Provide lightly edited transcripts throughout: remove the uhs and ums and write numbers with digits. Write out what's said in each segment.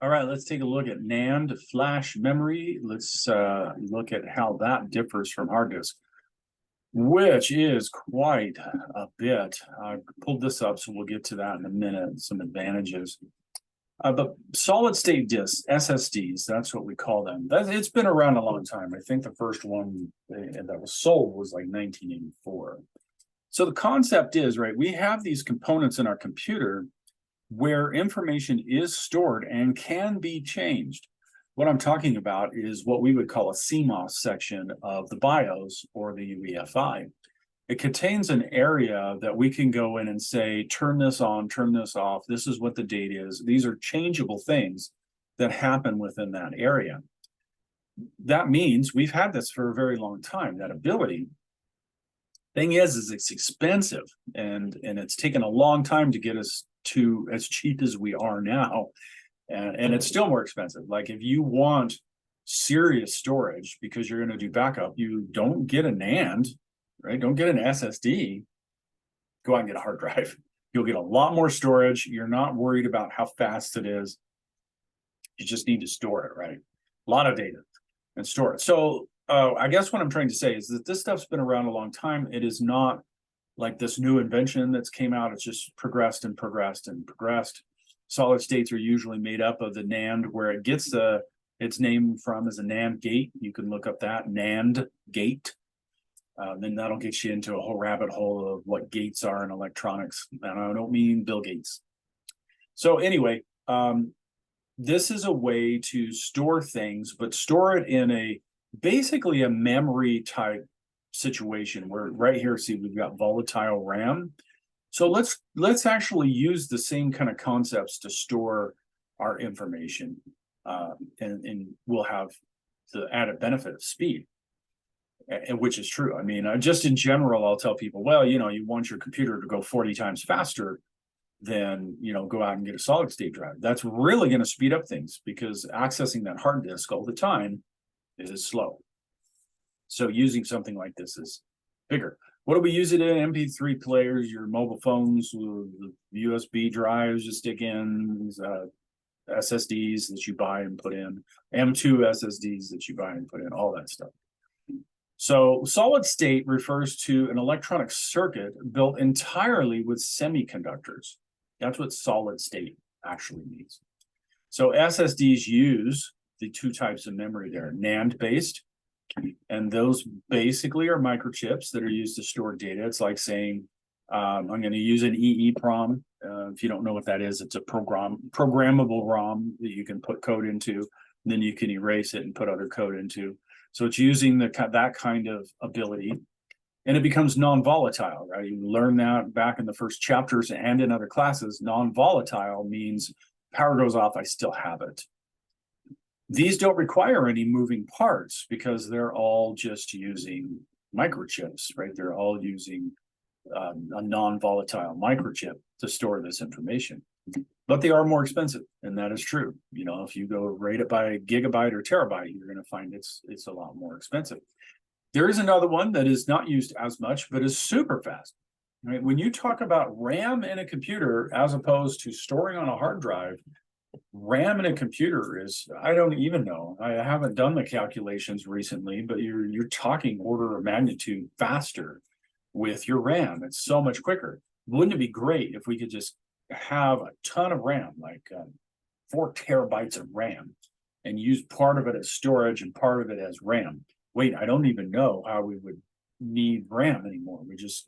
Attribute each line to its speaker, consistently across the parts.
Speaker 1: All right, let's take a look at NAND flash memory. Let's look at how that differs from hard disk, which is quite a bit. I pulled this up, so we'll get to that in a minute, some advantages. But solid state disks, SSDs, that's what we call them. It's been around a long time. I think the first one that was sold was like 1984. So the concept is, right, we have these components in our computer where information is stored and can be changed. What I'm talking about is what we would call a CMOS section of the BIOS or the UEFI. It contains an area that we can go in and say, turn this on, turn this off. This is what the date is. These are changeable things that happen within that area. That means we've had this for a very long time, that ability. Thing is it's expensive, and it's taken a long time to get us to as cheap as we are now, and it's still more expensive. Like if you want serious storage because you're going to do backup, you don't get a NAND, right? Don't get an SSD. Go out and get a hard drive. You'll get a lot more storage. You're not worried about how fast it is. You just need to store it, right? A lot of data and store it. So I guess what I'm trying to say is that this stuff's been around a long time. It is not like this new invention that's came out. It's just progressed and progressed and progressed. Solid states are usually made up of the NAND, where it gets its name from is a NAND gate. You can look up that NAND gate. Then that'll get you into a whole rabbit hole of what gates are in electronics. And I don't mean Bill Gates. So anyway, this is a way to store things, but store it in basically a memory type situation where right here, see, we've got volatile RAM. So let's actually use the same kind of concepts to store our information, and we'll have the added benefit of speed, and which is true. I mean, just in general, I'll tell people, well, you want your computer to go 40 times faster than, go out and get a solid state drive. That's really going to speed up things because accessing that hard disk all the time is slow. So using something like this is bigger. What do we use it in? MP3 players, your mobile phones, the USB drives you stick in, SSDs that you buy and put in, M2 SSDs that you buy and put in, all that stuff. So solid state refers to an electronic circuit built entirely with semiconductors. That's what solid state actually means. So SSDs use the two types of memory there, NAND-based, and those basically are microchips that are used to store data. It's like saying, I'm going to use an EEPROM. If you don't know what that is, it's a programmable ROM that you can put code into, then you can erase it and put other code into. So it's using that kind of ability, and it becomes non-volatile, right? You learn that back in the first chapters and in other classes. Non-volatile means power goes off, I still have it. These don't require any moving parts because they're all just using microchips, right? They're all using a non-volatile microchip to store this information. But they are more expensive, and that is true. If you go rate it by gigabyte or terabyte, you're going to find it's a lot more expensive. There is another one that is not used as much, but is super fast. Right? When you talk about RAM in a computer as opposed to storing on a hard drive, RAM in a computer is, I don't even know. I haven't done the calculations recently, but you're talking order of magnitude faster with your RAM. It's so much quicker. Wouldn't it be great if we could just have a ton of RAM, like 4 terabytes of RAM, and use part of it as storage and part of it as RAM? Wait, I don't even know how we would need RAM anymore. We just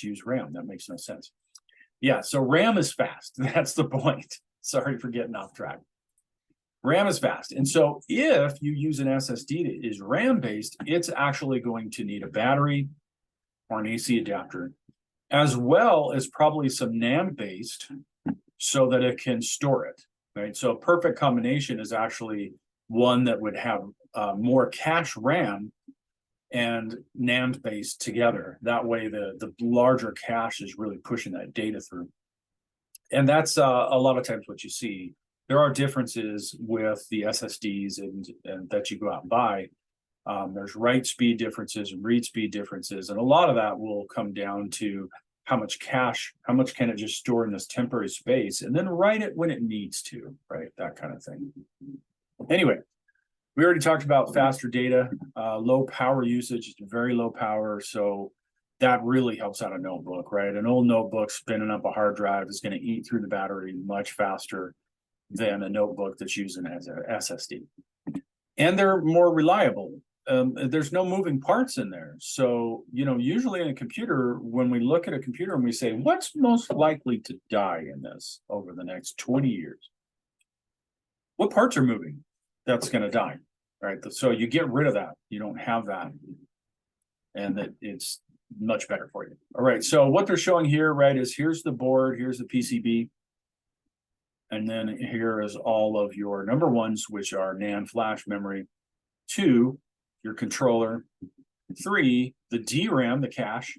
Speaker 1: use RAM. That makes no sense. Yeah, so RAM is fast. That's the point. Sorry for getting off track. RAM is fast. And so if you use an SSD that is RAM-based, it's actually going to need a battery or an AC adapter, as well as probably some NAND-based so that it can store it, right? So a perfect combination is actually one that would have more cache RAM and NAND-based together. That way the larger cache is really pushing that data through. And that's a lot of times what you see. There are differences with the SSDs and that you go out and buy. There's write speed differences and read speed differences. And a lot of that will come down to how much cache, how much can it just store in this temporary space, and then write it when it needs to, right? That kind of thing. Anyway, we already talked about faster data, low power usage, very low power. So that really helps out a notebook, right? An old notebook spinning up a hard drive is going to eat through the battery much faster than a notebook that's using as an SSD. And they're more reliable. There's no moving parts in there. So, you know, usually in a computer, when we look at a computer and we say, what's most likely to die in this over the next 20 years? What parts are moving? That's going to die, right? So you get rid of that. You don't have that. And it's much better for you. All right. So what they're showing here, right, is here's the board, here's the PCB. And then here is all of your number ones, which are NAND flash memory. 2, your controller. 3, the DRAM, the cache.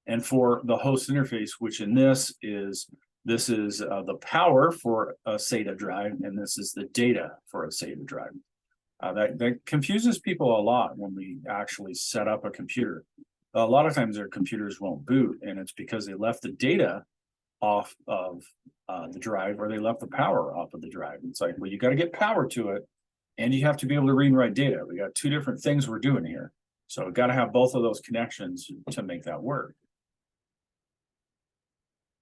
Speaker 1: And 4, the host interface, which in this is the power for a SATA drive, and this is the data for a SATA drive. That confuses people a lot when we actually set up a computer. A lot of times their computers won't boot, and it's because they left the data off of the drive, or they left the power off of the drive. It's like, well, you got to get power to it, and you have to be able to read and write data. We got 2 different things we're doing here. So we've got to have both of those connections to make that work.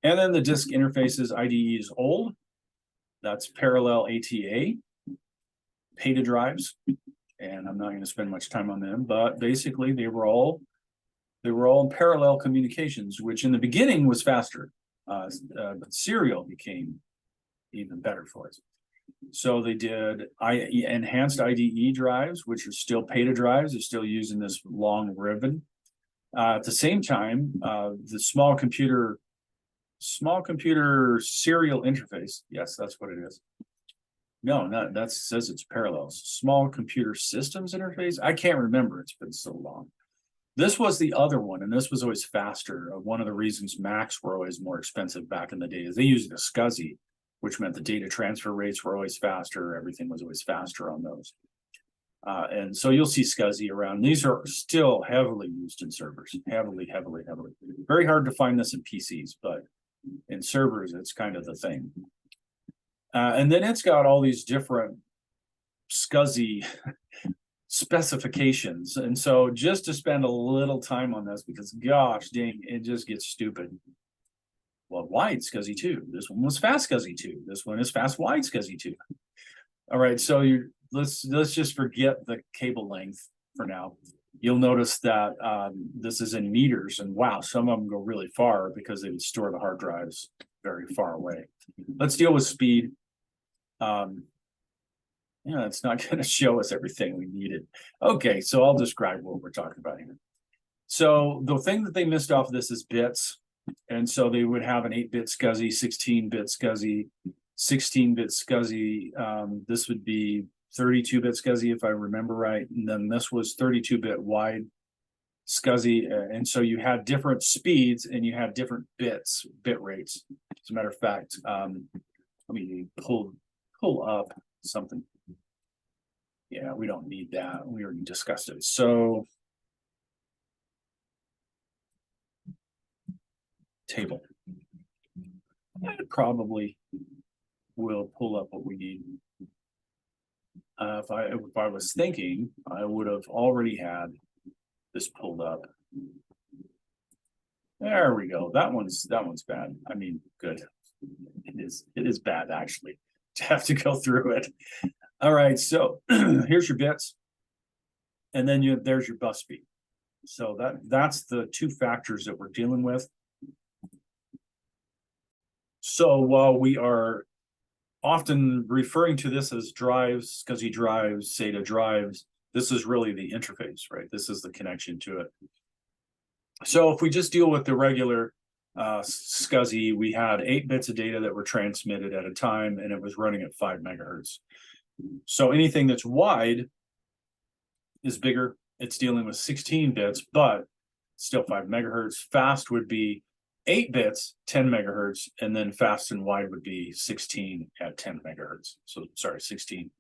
Speaker 1: And then the disk interfaces, IDE is old. That's parallel ATA, PATA drives. And I'm not going to spend much time on them, but basically they were all in parallel communications, which in the beginning was faster. But serial became even better for us. So they did enhanced IDE drives, which are still PATA drives. They're still using this long ribbon. At the same time, the small computer serial interface. Yes, that's what it is. No, that says it's parallels. Small computer systems interface. I can't remember. It's been so long. This was the other one, and this was always faster. One of the reasons Macs were always more expensive back in the day is they used a Scsi, which meant the data transfer rates were always faster. Everything was always faster on those. And so you'll see Scsi around. These are still heavily used in servers, heavily. Very hard to find this in PCs, but in servers, it's kind of the thing. And then it's got all these different Scsi specifications. And so just to spend a little time on this, because gosh dang, it just gets stupid. Well, wide Scsi 2. This one was fast Scsi 2. This one is fast wide Scsi 2. All right, so let's just forget the cable length for now. You'll notice that this is in meters, and wow, some of them go really far because they would store the hard drives very far away. Let's deal with speed. Yeah, it's not going to show us everything we needed. Okay, so I'll describe what we're talking about here. So the thing that they missed off of this is bits. And so they would have an 8-bit Scsi, 16-bit Scsi, 16-bit Scsi. This would be 32-bit Scsi, if I remember right. And then this was 32-bit wide Scsi. And so you had different speeds and you had different bit rates. As a matter of fact, let me pull up something. Yeah, we don't need that. We already discussed it. So table. I probably will pull up what we need. If I was thinking, I would have already had this pulled up. There we go. That one's bad. I mean, good. It is bad actually to have to go through it. All right, so here's your bits, and then there's your bus speed. So that's the 2 factors that we're dealing with. So while we are often referring to this as drives, Scsi drives, SATA drives, this is really the interface, right? This is the connection to it. So if we just deal with the regular Scsi, we had 8 bits of data that were transmitted at a time, and it was running at 5 megahertz. So anything that's wide is bigger. It's dealing with 16 bits, but still 5 megahertz. Fast would be 8 bits, 10 megahertz, and then fast and wide would be 16 at 10 megahertz. So sorry, 16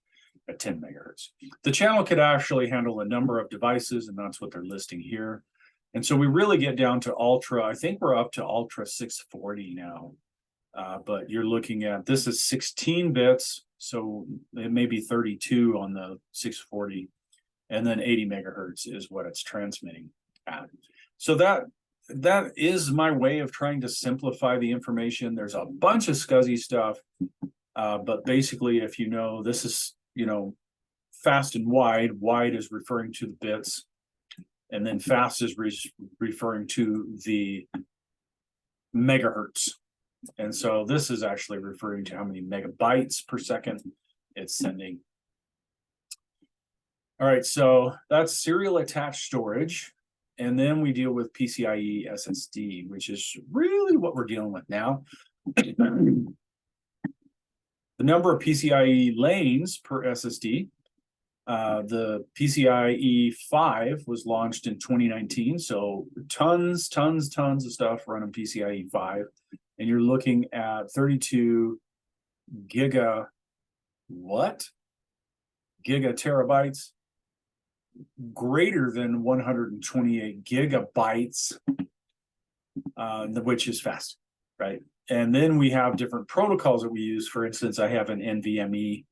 Speaker 1: at 10 megahertz. The channel could actually handle a number of devices, and that's what they're listing here. And so we really get down to ultra. I think we're up to ultra 640 now. But you're looking at, this is 16 bits, so it may be 32 on the 640, and then 80 megahertz is what it's transmitting at. So that is my way of trying to simplify the information. There's a bunch of SCSI stuff, but basically, if you know, this is, you know, fast and wide. Wide is referring to the bits, and then fast is referring to the megahertz. And so this is actually referring to how many megabytes per second it's sending. All right, so that's serial attached storage. And then we deal with PCIe SSD, which is really what we're dealing with now. The number of PCIe lanes per SSD. The PCIe 5 was launched in 2019, so tons of stuff running PCIe 5. And you're looking at 32 giga terabytes, greater than 128 gigabytes, which is fast, right? And then we have different protocols that we use. For instance, I have an NVMe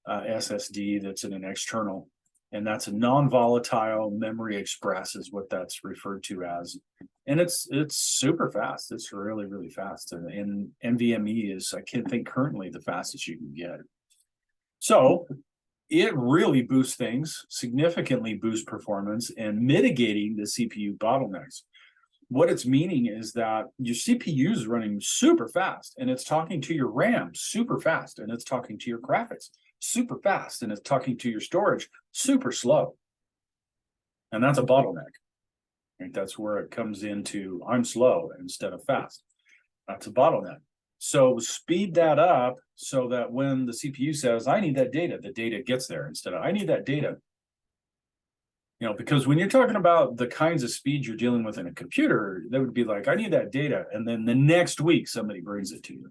Speaker 1: SSD that's in an external, and that's a non-volatile memory express is what that's referred to as. And it's super fast. It's really fast. And NVMe is, I can't think currently, the fastest you can get. So it really boosts things, significantly boosts performance, and mitigating the CPU bottlenecks. What it's meaning is that your CPU is running super fast, and it's talking to your RAM super fast, and it's talking to your graphics super fast, and it's talking to your storage super slow. And that's a bottleneck. Right? That's where it comes into, I'm slow instead of fast. That's a bottleneck. So speed that up so that when the CPU says, I need that data, the data gets there instead of, I need that data. You know, because when you're talking about the kinds of speed you're dealing with in a computer, that would be like, I need that data. And then the next week, somebody brings it to you.